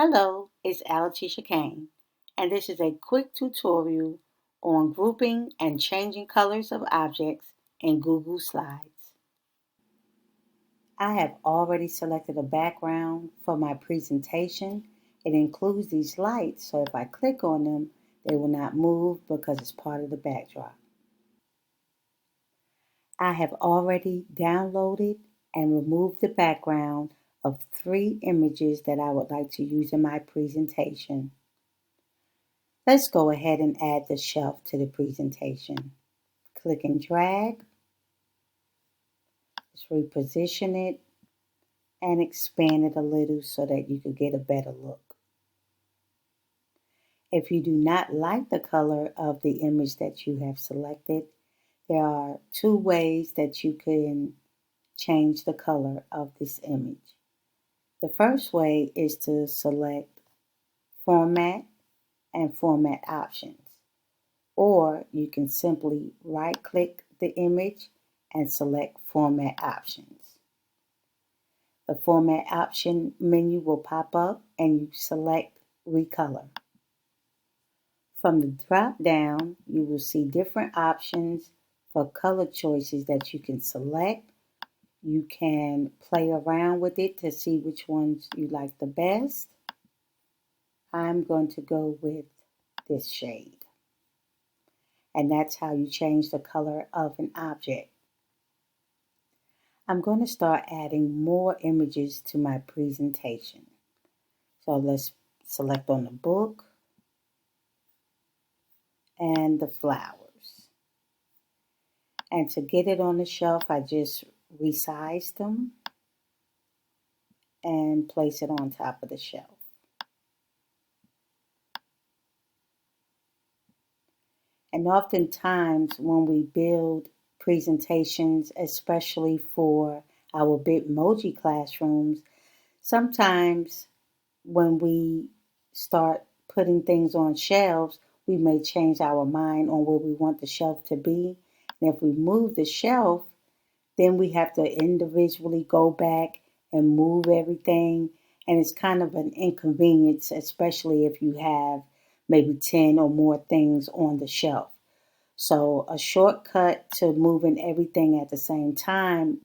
Hello, it's Alatisha Kane, and this is a quick tutorial on grouping and changing colors of objects in Google Slides. I have already selected a background for my presentation. It includes these lights, so if I click on them, they will not move because it's part of the backdrop. I have already downloaded and removed the background of 3 images that I would like to use in my presentation. Let's go ahead and add the shelf to the presentation. Click and drag. Let's reposition it and expand it a little so that you can get a better look. If you do not like the color of the image that you have selected, there are 2 ways that you can change the color of this image. The first way is to select Format and Format Options, or you can simply right-click the image and select Format Options. The Format Option menu will pop up and you select Recolor. From the drop down, you will see different options for color choices that you can select. You can play around with it to see which ones you like the best. I'm going to go with this shade. And that's how you change the color of an object. I'm going to start adding more images to my presentation. So let's select on the book and the flowers. And to get it on the shelf, I just resized them and place it on top of the shelf. And oftentimes when we build presentations, especially for our Bitmoji classrooms, sometimes when we start putting things on shelves, we may change our mind on where we want the shelf to be. And if we move the shelf, then we have to individually go back and move everything. And it's kind of an inconvenience, especially if you have maybe 10 or more things on the shelf. So a shortcut to moving everything at the same time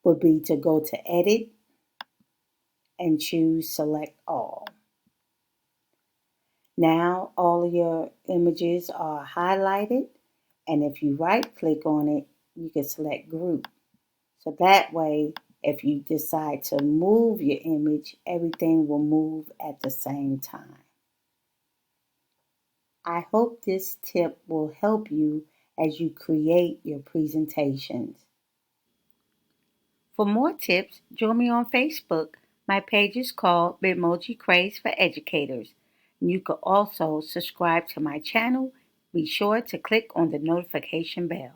would be to go to Edit and choose Select All. Now all of your images are highlighted, and if you right click on it, you can select Group. So that way, if you decide to move your image, everything will move at the same time. I hope this tip will help you as you create your presentations. For more tips, join me on Facebook. My page is called Bitmoji Craze for Educators. You can also subscribe to my channel. Be sure to click on the notification bell.